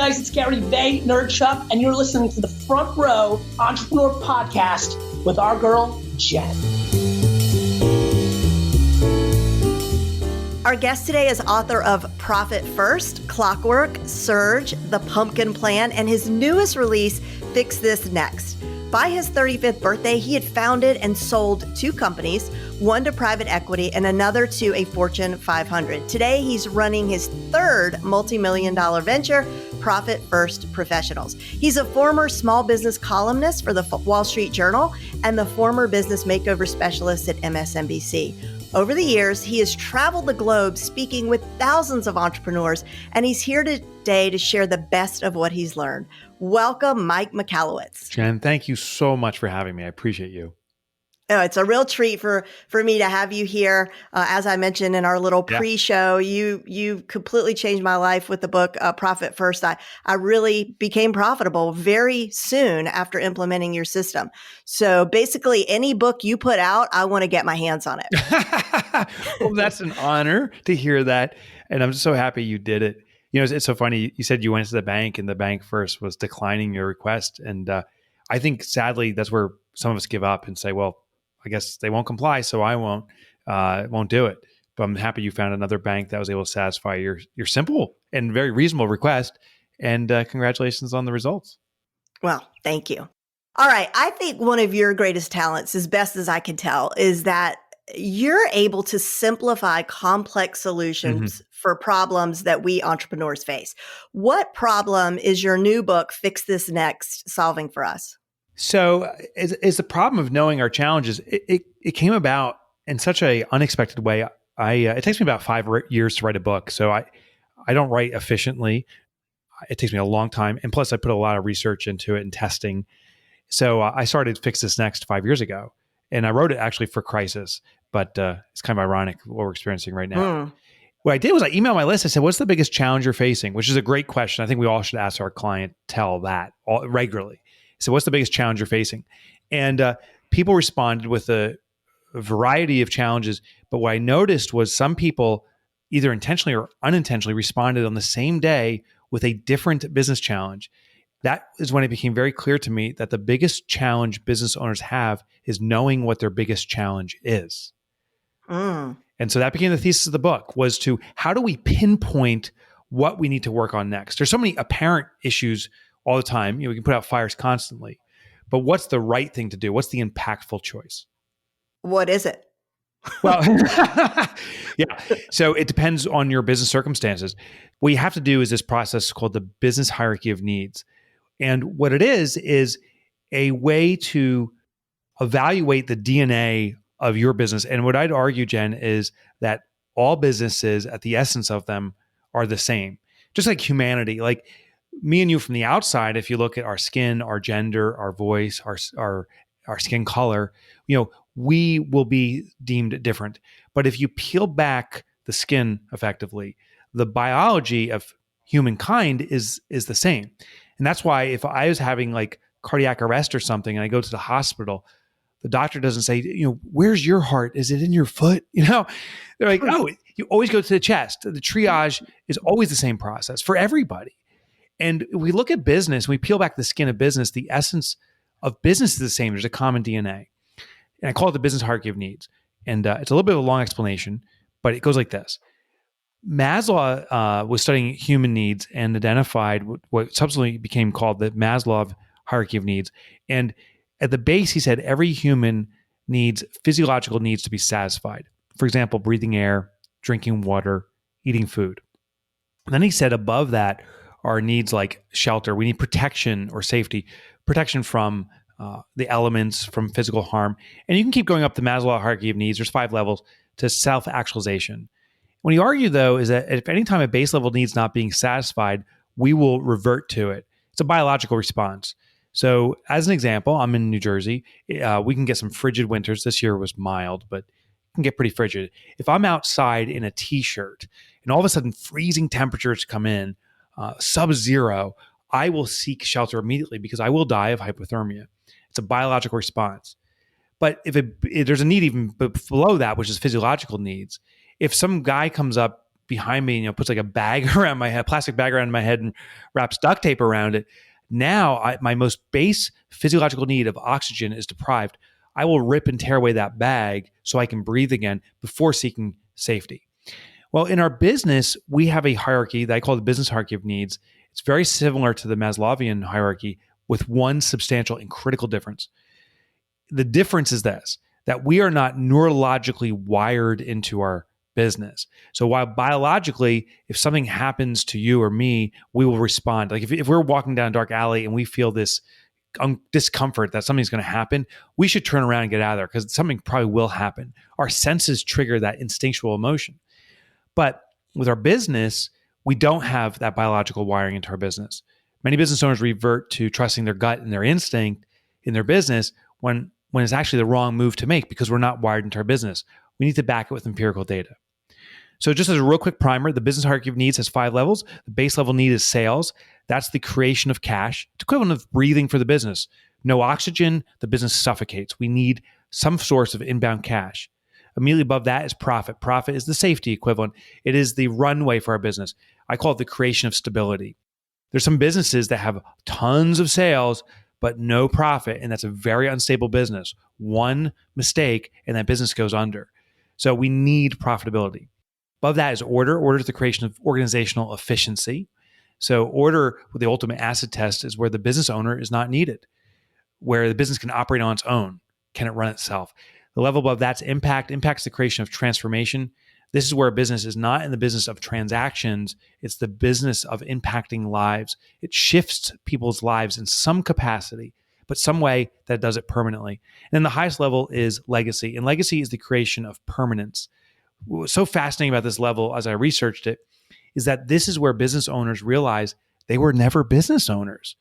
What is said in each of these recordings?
guys, it's Gary Vaynerchuk, and you're listening to the Front Row Entrepreneur Podcast with our girl, Jen. Our guest today is author of Profit First, Clockwork, Surge, The Pumpkin Plan, and his newest release, Fix This Next. By his 35th birthday, he had founded and sold 2 companies, one to private equity and another to a Fortune 500. Today, he's running his 3rd multi-million-dollar venture, Profit First Professionals. He's a former small business columnist for the Wall Street Journal and the former business makeover specialist at MSNBC. Over the years, he has traveled the globe speaking with thousands of entrepreneurs, and he's here today to share the best of what he's learned. Welcome, Mike Michalowicz. Jen, thank you so much for having me. I appreciate you. Oh, it's a real treat for me to have you here. As I mentioned in our little pre-show, you completely changed my life with the book Profit First. I really became profitable very soon after implementing your system. So basically, any book you put out, I want to get my hands on it. Well, that's an honor to hear that, and I'm so happy you did it. You know, it's so funny. You said you went to the bank, and the bank first was declining your request, and I think sadly that's where some of us give up and say, well, I guess they won't comply, so I won't do it. But I'm happy you found another bank that was able to satisfy your simple and very reasonable request. And congratulations on the results. Well, thank you. All right. I think one of your greatest talents, as best as I can tell, is that you're able to simplify complex solutions for problems that we entrepreneurs face. What problem is your new book, Fix This Next, solving for us? So is the problem of knowing our challenges, it came about in such a unexpected way. It takes me about 5 years to write a book. So I don't write efficiently. It takes me a long time. And plus I put a lot of research into it and testing. So I started Fix This Next 5 years ago. And I wrote it actually for crisis, but it's kind of ironic what we're experiencing right now. What I did was I emailed my list. I said, what's the biggest challenge you're facing? Which is a great question. I think we all should ask our clientele that regularly. So what's the biggest challenge you're facing? And people responded with a variety of challenges. But what I noticed was some people either intentionally or unintentionally responded on the same day with a different business challenge. That is when it became very clear to me that the biggest challenge business owners have is knowing what their biggest challenge is. And so that became the thesis of the book, was to how do we pinpoint what we need to work on next? There's so many apparent issues all the time. You know, we can put out fires constantly, but what's the right thing to do? What's the impactful choice? What is it? Well, yeah. So it depends on your business circumstances. What you have to do is this process called the business hierarchy of needs. And what it is a way to evaluate the DNA of your business. And what I'd argue, Jen, is that all businesses at the essence of them are the same. Just like humanity, like me and you from the outside, if you look at our skin, our gender, our voice, our skin color, you know, we will be deemed different. But if you peel back the skin effectively, the biology of humankind is the same. And that's why if I was having like cardiac arrest or something and I go to the hospital, the doctor doesn't say, you know, where's your heart? Is it in your foot? You know, they're like, oh, you always go to the chest. The triage is always the same process for everybody. And we look at business, we peel back the skin of business, the essence of business is the same. There's a common DNA. And I call it the business hierarchy of needs. And it's a little bit of a long explanation, but it goes like this. Maslow was studying human needs and identified what subsequently became called the Maslow hierarchy of needs. And at the base, he said every human needs physiological needs to be satisfied. For example, breathing air, drinking water, eating food. And then he said above that are needs like shelter. We need protection or safety, protection from the elements, from physical harm. And you can keep going up the Maslow hierarchy of needs. There's 5 levels to self-actualization. What you argue, though, is that if any time a base level need's not being satisfied, we will revert to it. It's a biological response. So as an example, I'm in New Jersey. We can get some frigid winters. This year was mild, but it can get pretty frigid. If I'm outside in a t-shirt and all of a sudden freezing temperatures come in, sub-zero, I will seek shelter immediately because I will die of hypothermia. It's a biological response. But if there's a need even below that, which is physiological needs, if some guy comes up behind me, puts like a bag around my head, plastic bag around my head and wraps duct tape around it. Now my most base physiological need of oxygen is deprived. I will rip and tear away that bag so I can breathe again before seeking safety. Well, in our business, we have a hierarchy that I call the business hierarchy of needs. It's very similar to the Maslowian hierarchy with one substantial and critical difference. The difference is this, that we are not neurologically wired into our business. So while biologically, if something happens to you or me, we will respond. Like if we're walking down a dark alley and we feel this discomfort that something's going to happen, we should turn around and get out of there because something probably will happen. Our senses trigger that instinctual emotion. But with our business, we don't have that biological wiring into our business. Many business owners revert to trusting their gut and their instinct in their business when it's actually the wrong move to make because we're not wired into our business. We need to back it with empirical data. So just as a real quick primer, the business hierarchy of needs has 5 levels. The base level need is sales. That's the creation of cash. It's equivalent of breathing for the business. No oxygen, the business suffocates. We need some source of inbound cash. Immediately above that is profit. Profit is the safety equivalent. It is the runway for our business. I call it the creation of stability. There's some businesses that have tons of sales, but no profit, and that's a very unstable business. One mistake, and that business goes under. So we need profitability. Above that is order. Order is the creation of organizational efficiency. So order, with the ultimate acid test, is where the business owner is not needed, where the business can operate on its own. Can it run itself? The level above that's impact. Impact is the creation of transformation. This is where a business is not in the business of transactions. It's the business of impacting lives. It shifts people's lives in some capacity, but some way that does it permanently. And then the highest level is legacy. And legacy is the creation of permanence. What was so fascinating about this level as I researched it is that this is where business owners realize they were never business owners.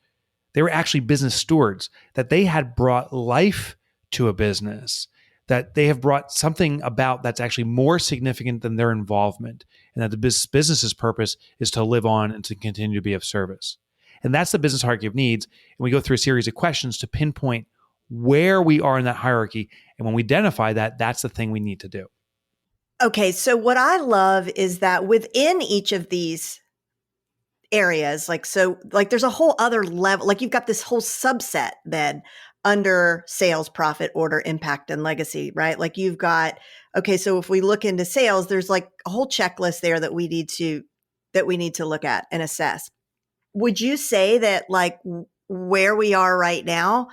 They were actually business stewards, that they had brought life to a business, that they have brought something about that's actually more significant than their involvement, and that the business's purpose is to live on and to continue to be of service. And that's the business hierarchy of needs. And we go through a series of questions to pinpoint where we are in that hierarchy. And when we identify that, that's the thing we need to do. Okay, so what I love is that within each of these areas, like there's a whole other level, like you've got this whole subset then under sales, profit, order, impact, and legacy, right? Like you've got, okay, so if we look into sales, there's like a whole checklist there that we need to look at and assess. Would you say that like where we are right now,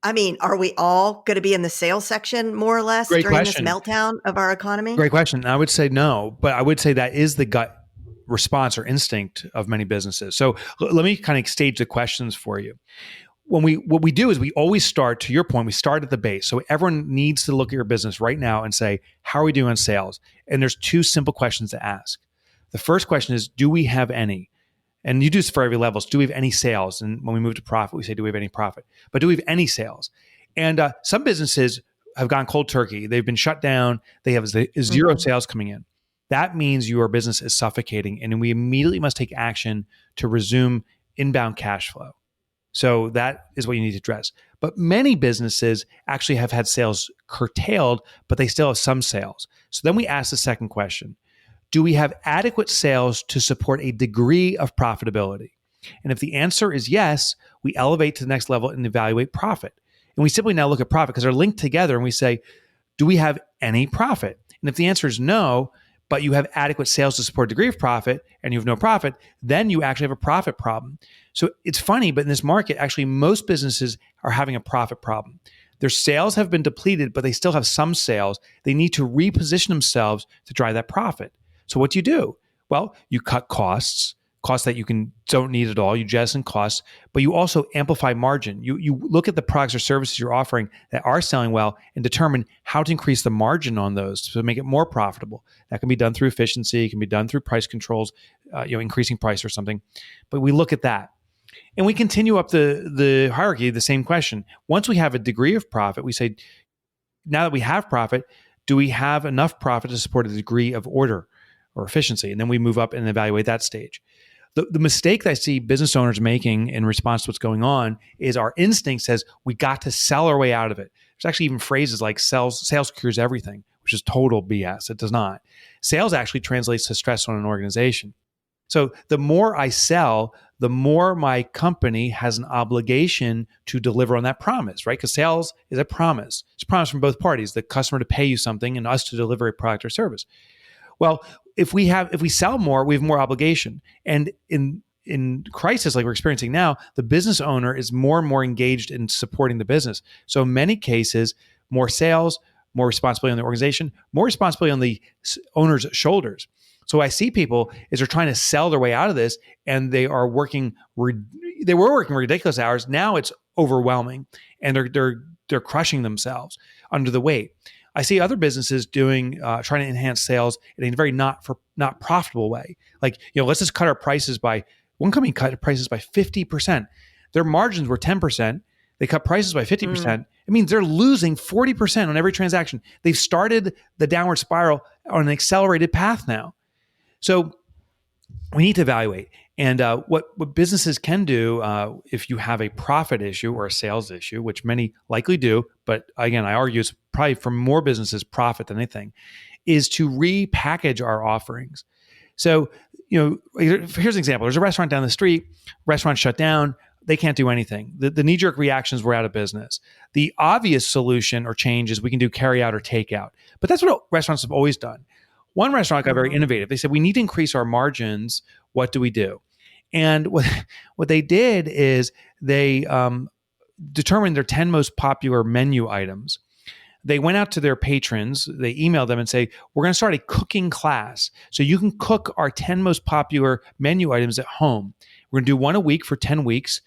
I mean, are we all going to be in the sales section more or less Great during question. this meltdown of our economy? Great question. I would say no, but I would say that is the gut response or instinct of many businesses. So let me kind of stage the questions for you. What we do is we always start, to your point, we start at the base. So everyone needs to look at your business right now and say, how are we doing on sales? And there's 2 simple questions to ask. The first question is, do we have any? And you do this for every level. So do we have any sales? And when we move to profit, we say, do we have any profit? But do we have any sales? And some businesses have gone cold turkey. They've been shut down. They have zero sales coming in. That means your business is suffocating. And we immediately must take action to resume inbound cash flow. So that is what you need to address. But many businesses actually have had sales curtailed, but they still have some sales. So then we ask the second question. Do we have adequate sales to support a degree of profitability? And if the answer is yes, we elevate to the next level and evaluate profit. And we simply now look at profit because they're linked together and we say, do we have any profit? And if the answer is no, but you have adequate sales to support a degree of profit and you have no profit, then you actually have a profit problem. So it's funny, but in this market, actually most businesses are having a profit problem. Their sales have been depleted, but they still have some sales. They need to reposition themselves to drive that profit. So what do? Well, you cut costs that you don't need at all. You jettison costs, but you also amplify margin. You look at the products or services you're offering that are selling well and determine how to increase the margin on those to make it more profitable. That can be done through efficiency. It can be done through price controls, increasing price or something. But we look at that. And we continue up the hierarchy, the same question. Once we have a degree of profit, we say, now that we have profit, do we have enough profit to support a degree of order or efficiency? And then we move up and evaluate that stage. The mistake that I see business owners making in response to what's going on is our instinct says we got to sell our way out of it. There's actually even phrases like sales cures everything, which is total BS. It does not. Sales actually translates to stress on an organization. So the more I sell, the more my company has an obligation to deliver on that promise, right? Because sales is a promise. It's a promise from both parties, the customer to pay you something and us to deliver a product or service. Well, if we sell more, we have more obligation. And in crisis like we're experiencing now, the business owner is more and more engaged in supporting the business. So in many cases, more sales, more responsibility on the organization, more responsibility on the owner's shoulders. So I see people is they're trying to sell their way out of this, and they are working. They were working ridiculous hours. Now it's overwhelming, and they're crushing themselves under the weight. I see other businesses trying to enhance sales in a very not profitable way. Like, let's just cut our prices by. One company cut prices by 50%. Their margins were 10%. They cut prices by 50%. It means they're losing 40% on every transaction. They've started the downward spiral on an accelerated path now. So we need to evaluate. And what businesses can do if you have a profit issue or a sales issue, which many likely do, but again, I argue it's probably for more businesses profit than anything, is to repackage our offerings. So, here's an example. There's a restaurant down the street, restaurant shut down. They can't do anything. The knee-jerk reactions were out of business. The obvious solution or change is we can do carry out or take out. But that's what restaurants have always done. One restaurant got very innovative. They said, we need to increase our margins. What do we do? And what they did is they determined their 10 most popular menu items. They went out to their patrons, they emailed them and say, we're going to start a cooking class. So you can cook our 10 most popular menu items at home. We're going to do one a week for 10 weeks,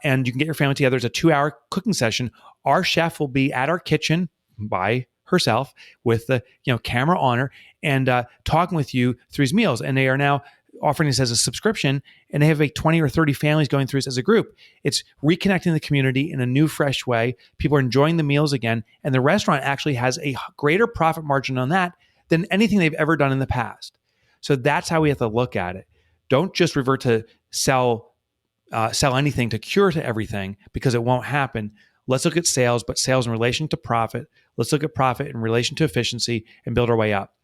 and you can get your family together. It's a 2-hour cooking session. Our chef will be at our kitchen by herself with the camera on her and talking with you through these meals. And they are now offering this as a subscription, and they have 20 or 30 families going through this as a group. It's reconnecting the community in a new, fresh way. People are enjoying the meals again, and the restaurant actually has a greater profit margin on that than anything they've ever done in the past. So that's how we have to look at it. Don't just revert to sell anything to cure to everything, because it won't happen. Let's look at sales, but sales in relation to profit. Let's look at profit in relation to efficiency and build our way up.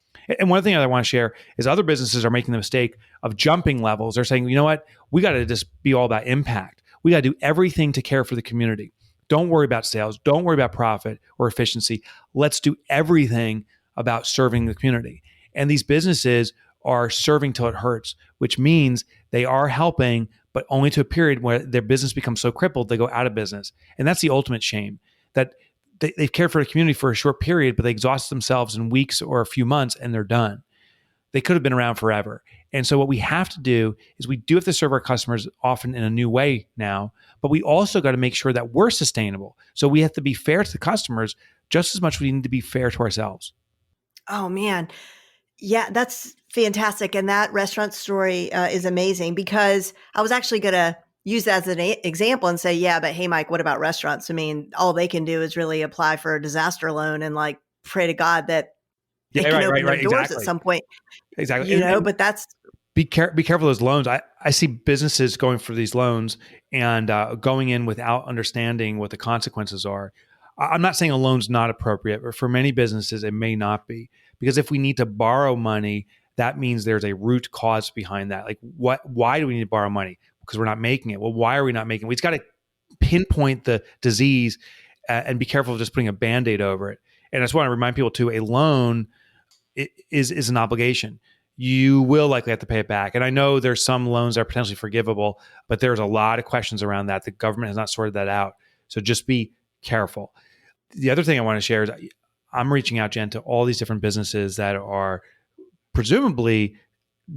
And one thing I want to share is other businesses are making the mistake of jumping levels. They're saying, you know what? We got to just be all about impact. We got to do everything to care for the community. Don't worry about sales. Don't worry about profit or efficiency. Let's do everything about serving the community. And these businesses are serving till it hurts, which means they are helping, but only to a period where their business becomes so crippled, they go out of business. And that's the ultimate shame, that they've cared for the community for a short period, but they exhaust themselves in weeks or a few months and they're done. They could have been around forever. And so what we have to do is we do have to serve our customers often in a new way now, but we also got to make sure that we're sustainable. So we have to be fair to the customers just as much as we need to be fair to ourselves. Oh, man. Yeah, that's fantastic. And that restaurant story is amazing, because I was actually going to use that as an example and say, yeah, but hey, Mike, what about restaurants? I mean, all they can do is really apply for a disaster loan and pray to God that they can open their doors at some point. Exactly. But that's... Be careful of those loans. I see businesses going for these loans and going in without understanding what the consequences are. I'm not saying a loan's not appropriate, but for many businesses, it may not be. Because if we need to borrow money, that means there's a root cause behind that. Why do we need to borrow money? Because we're not making it. Well, why are we not making it? We've got to pinpoint the disease and be careful of just putting a Band-Aid over it. And I just want to remind people too, a loan is an obligation. You will likely have to pay it back. And I know there's some loans that are potentially forgivable, but there's a lot of questions around that. The government has not sorted that out. So just be careful. The other thing I want to share is I'm reaching out, Jen, to all these different businesses that are presumably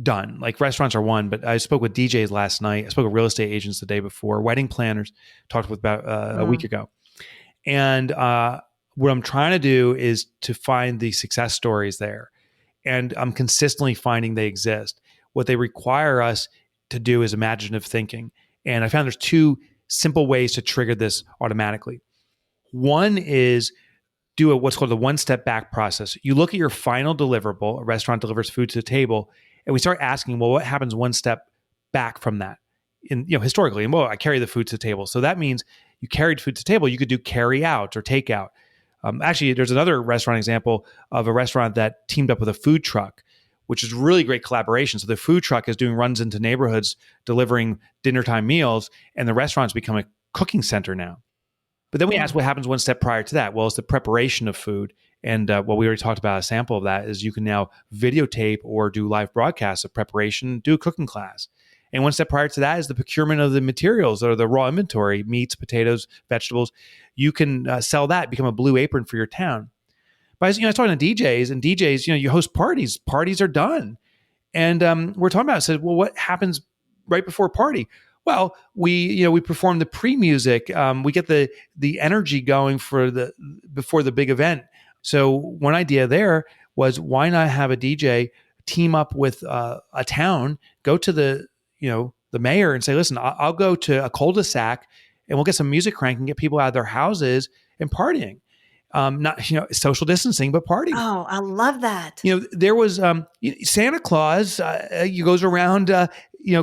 done. Like restaurants are one, but I spoke with DJs last night. I spoke with real estate agents the day before, wedding planners, talked with about a week ago. And what I'm trying to do is to find the success stories there. And I'm consistently finding they exist. What they require us to do is imaginative thinking. And I found there's two simple ways to trigger this automatically. One is do what's called the one-step back process. You look at your final deliverable, a restaurant delivers food to the table, and we start asking, well, what happens one step back from that? Historically, and I carry the food to the table. So that means you carried food to the table. You could do carry out or take out. Actually, there's another restaurant example of a restaurant that teamed up with a food truck, which is really great collaboration. So the food truck is doing runs into neighborhoods, delivering dinner time meals, and the restaurant's become a cooking center now. But then we asked what happens one step prior to that. Well, it's the preparation of food. And what we already talked about, a sample of that is you can now videotape or do live broadcasts of preparation, do a cooking class. And one step prior to that is the procurement of the materials or the raw inventory, meats, potatoes, vegetables. You can sell that, become a blue apron for your town. But I was talking to DJs, and DJs, you host parties. Parties are done. And we're talking about, I said, well, what happens right before a party? Well, we perform the pre-music. We get the energy going before the big event. So one idea there was, why not have a DJ team up with a town, go to the mayor and say, listen, I'll go to a cul-de-sac and we'll get some music cranking, get people out of their houses and partying. Not social distancing, but partying. Oh, I love that. There was Santa Claus. He goes around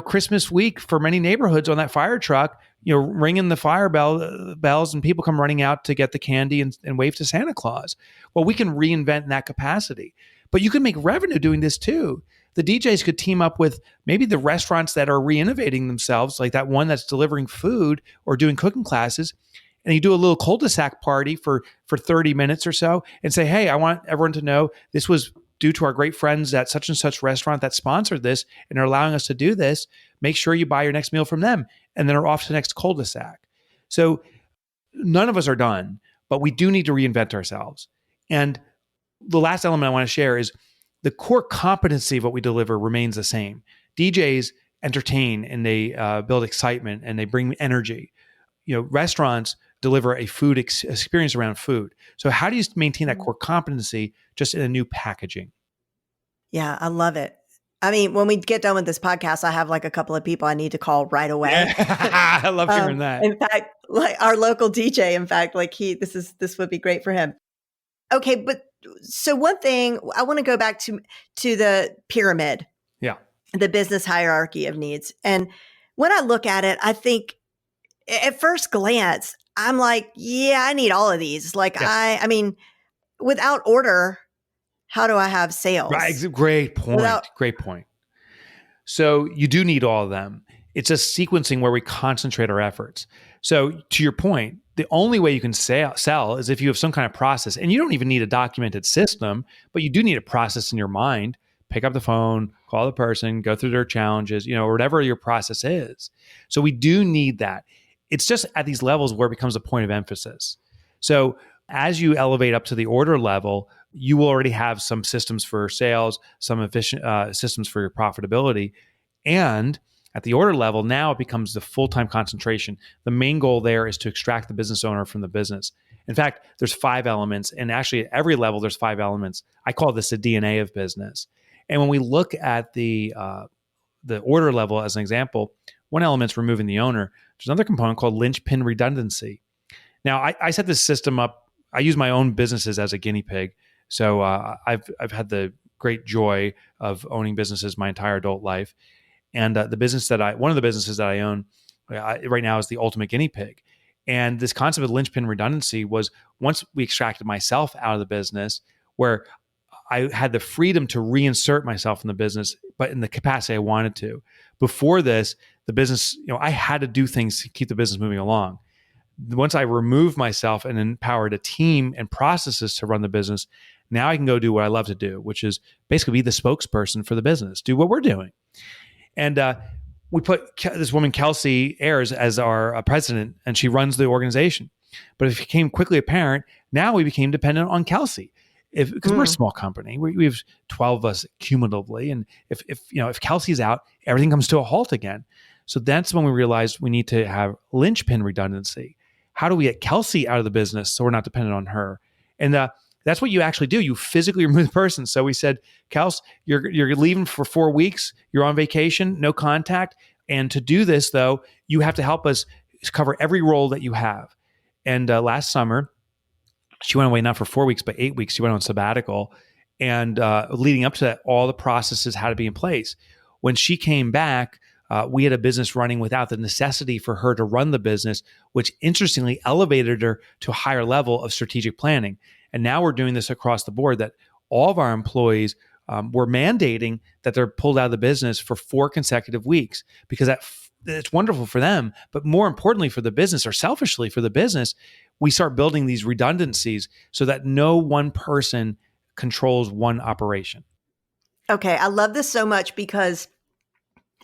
Christmas week for many neighborhoods on that fire truck, ringing the fire bells, and people come running out to get the candy and wave to Santa Claus. Well, we can reinvent in that capacity, but you can make revenue doing this too. The DJs could team up with maybe the restaurants that are re-innovating themselves, like that one that's delivering food or doing cooking classes. And you do a little cul-de-sac party for 30 minutes or so and say, hey, I want everyone to know this was due to our great friends at such and such restaurant that sponsored this and are allowing us to do this. Make sure you buy your next meal from them. And then are off to the next cul-de-sac. So none of us are done, but we do need to reinvent ourselves. And the last element I want to share is the core competency of what we deliver remains the same. DJs entertain and they build excitement and they bring energy. Restaurants deliver a food experience around food. So how do you maintain that core competency just in a new packaging? Yeah, I love it. I mean, when we get done with this podcast, I have like a couple of people I need to call right away. I love hearing that. In fact, like our local DJ, this would be great for him. Okay, but so one thing I want to go back to the pyramid. Yeah. The business hierarchy of needs. And when I look at it, I think at first glance, I'm like, yeah, I need all of these. Like yes. I mean, without order, how do I have sales? Right. Great point. Great point. So you do need all of them. It's a sequencing where we concentrate our efforts. So to your point, the only way you can sell is if you have some kind of process, and you don't even need a documented system, but you do need a process in your mind. Pick up the phone, call the person, go through their challenges, or whatever your process is. So we do need that. It's just at these levels where it becomes a point of emphasis. So as you elevate up to the order level, you will already have some systems for sales, some efficient systems for your profitability. And at the order level, now it becomes the full-time concentration. The main goal there is to extract the business owner from the business. In fact, there's 5 elements. And actually at every level, there's 5 elements. I call this the DNA of business. And when we look at the order level as an example, one element is removing the owner. There's another component called linchpin redundancy. Now, I set this system up. I use my own businesses as a guinea pig. So I've had the great joy of owning businesses my entire adult life. And one of the businesses that I own right now is the ultimate guinea pig. And this concept of linchpin redundancy was once we extracted myself out of the business, where I had the freedom to reinsert myself in the business, but in the capacity I wanted to. Before this, the business, I had to do things to keep the business moving along. Once I removed myself and empowered a team and processes to run the business, now I can go do what I love to do, which is basically be the spokesperson for the business, do what we're doing. And we put this woman, Kelsey Ayers, as our president, and she runs the organization. But it became quickly apparent, now we became dependent on Kelsey. Because we're a small company, we have 12 of us cumulatively, and if Kelsey's out, everything comes to a halt again. So that's when we realized we need to have linchpin redundancy. How do we get Kelsey out of the business so we're not dependent on her? And that's what you actually do. You physically remove the person. So we said, Kels, you're leaving for 4 weeks. You're on vacation, no contact. And to do this, though, you have to help us cover every role that you have. And last summer, she went away not for 4 weeks, but 8 weeks. She went on sabbatical. And leading up to that, all the processes had to be in place. When she came back, we had a business running without the necessity for her to run the business, which interestingly elevated her to a higher level of strategic planning. And now we're doing this across the board that all of our employees we're mandating that they're pulled out of the business for 4 consecutive weeks because it's wonderful for them. But more importantly for the business, or selfishly for the business, we start building these redundancies so that no one person controls one operation. Okay, I love this so much because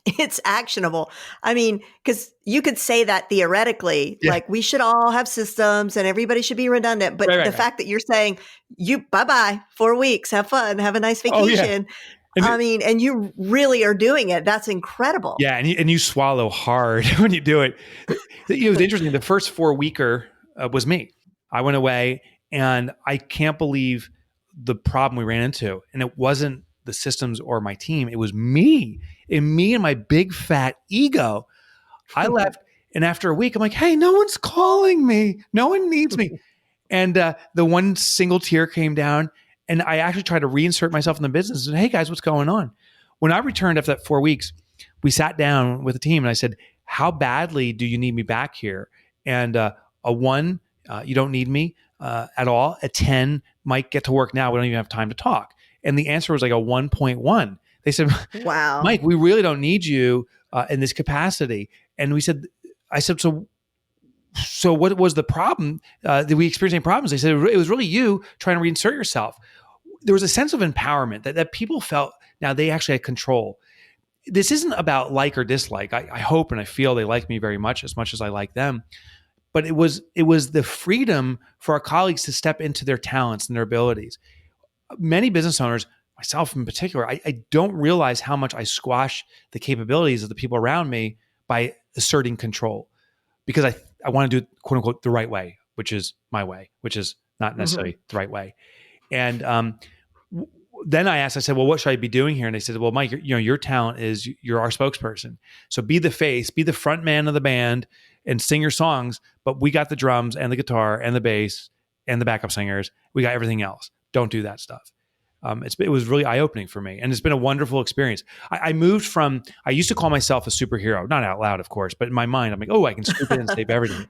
it's actionable. I mean, because you could say that theoretically, like we should all have systems and everybody should be redundant. But the fact that you're saying bye-bye, 4 weeks, have fun, have a nice vacation. I mean, and you really are doing it. That's incredible. Yeah. And you swallow hard when you do it. It was interesting. The first 4-weeker was me. I went away and I can't believe the problem we ran into. And it wasn't the systems or my team. It was me and my big fat ego. I left. And after a week, I'm like, hey, no one's calling me. No one needs me. And the one single tear came down. And I actually tried to reinsert myself in the business and, hey guys, what's going on? When I returned after that 4 weeks, we sat down with the team and I said, how badly do you need me back here? And a 1, you don't need me at all. A 10, Mike, get to work now. We don't even have time to talk. And the answer was like a 1.1. They said, wow, Mike, we really don't need you in this capacity. And I said, so what was the problem? Did we experience any problems? They said, it was really you trying to reinsert yourself. There was a sense of empowerment that people felt now they actually had control. This isn't about like or dislike. I hope and I feel they like me very much as I like them. But it was the freedom for our colleagues to step into their talents and their abilities. Many business owners, myself in particular, I don't realize how much I squash the capabilities of the people around me by asserting control because I want to do it, quote unquote, the right way, which is my way, which is not necessarily the right way. And then I said, well, what should I be doing here? And they said, well, Mike, your talent is you're our spokesperson. So be the face, be the front man of the band and sing your songs, but we got the drums and the guitar and the bass and the backup singers. We got everything else. Don't do that stuff. It was really eye-opening for me. And it's been a wonderful experience. I moved from, I used to call myself a superhero, not out loud, of course, but in my mind, I'm like, oh, I can scoop in and save everything.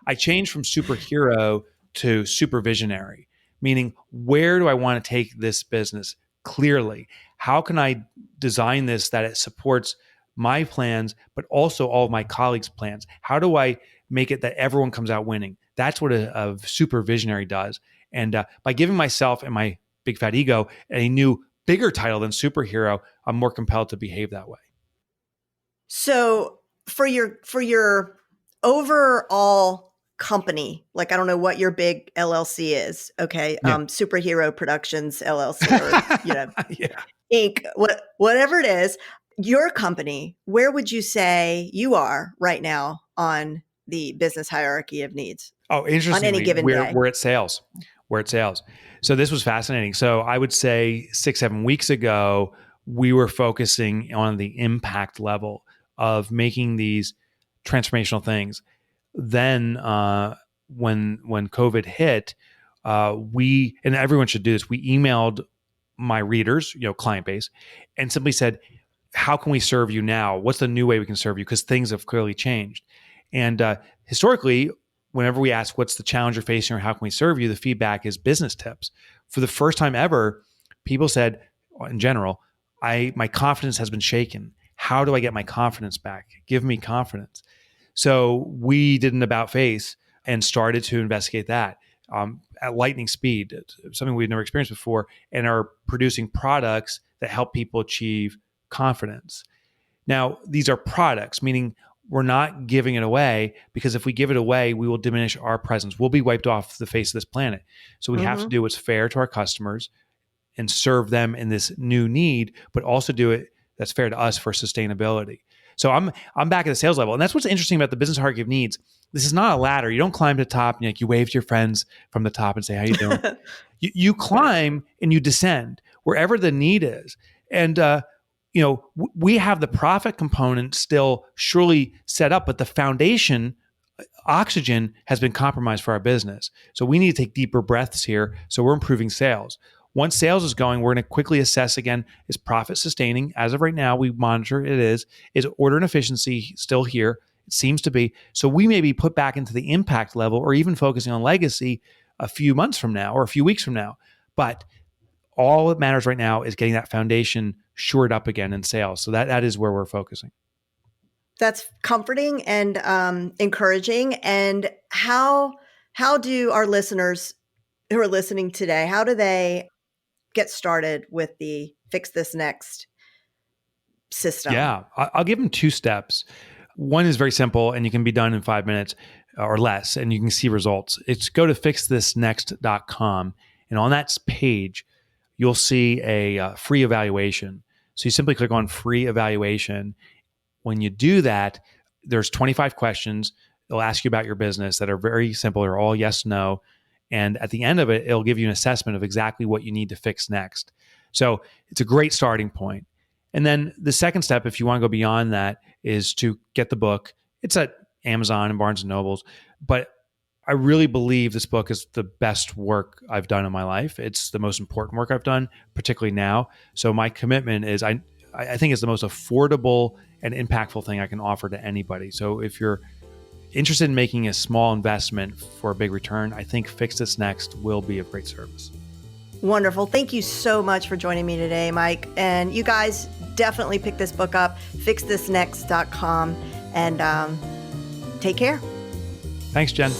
I changed from superhero to supervisionary, meaning where do I want to take this business clearly? How can I design this that it supports my plans, but also all of my colleagues' plans? How do I make it that everyone comes out winning? That's what a supervisionary does. And by giving myself and my big fat ego a new, bigger title than superhero, I'm more compelled to behave that way. So for your overall company, like I don't know what your big LLC is, okay? Superhero Productions LLC, or Inc. Whatever it is, your company. Where would you say you are right now on the business hierarchy of needs? Oh, interestingly, on any given day, we're at sales. So this was fascinating. So I would say 6-7 weeks ago, we were focusing on the impact level of making these transformational things. Then when COVID hit, we, and everyone should do this, we emailed my readers, client base, and simply said, how can we serve you now? What's the new way we can serve you? Because things have clearly changed. And historically, whenever we ask what's the challenge you're facing or how can we serve you, the feedback is business tips. For the first time ever, people said, in general, my confidence has been shaken. How do I get my confidence back? Give me confidence. So we did an about face and started to investigate that at lightning speed, something we'd never experienced before, and are producing products that help people achieve confidence. Now, these are products, meaning we're not giving it away, because if we give it away, we will diminish our presence. We'll be wiped off the face of this planet. So we have to do what's fair to our customers and serve them in this new need, but also do it that's fair to us for sustainability. So I'm back at the sales level. And that's what's interesting about the business hierarchy of needs. This is not a ladder. You don't climb to the top and you wave to your friends from the top and say, how you doing? you climb and you descend wherever the need is. And we have the profit component still surely set up, but the foundation, oxygen, has been compromised for our business. So we need to take deeper breaths here. So we're improving sales. Once sales is going, we're going to quickly assess again, is profit sustaining? As of right now, we monitor it is. Is order and efficiency still here? It seems to be. So we may be put back into the impact level or even focusing on legacy a few months from now or a few weeks from now. But all that matters right now is getting that foundation shored up again in sales. So that is where we're focusing. That's comforting and encouraging. And how do our listeners who are listening today, how do they get started with the Fix This Next system? Yeah, I'll give them 2 steps. One is very simple and you can be done in 5 minutes or less and you can see results. It's go to fixthisnext.com, and on that page, you'll see a free evaluation. So you simply click on free evaluation. When you do that, there's 25 questions. They'll ask you about your business that are very simple. They're all yes, no. And at the end of it, it'll give you an assessment of exactly what you need to fix next. So it's a great starting point. And then the second step, if you want to go beyond that, is to get the book. It's at Amazon and Barnes and Nobles. But I really believe this book is the best work I've done in my life. It's the most important work I've done, particularly now. So my commitment is I think it's the most affordable and impactful thing I can offer to anybody. So if you're interested in making a small investment for a big return, I think Fix This Next will be of great service. Wonderful. Thank you so much for joining me today, Mike. And you guys definitely pick this book up, fixthisnext.com, and take care. Thanks, Jen.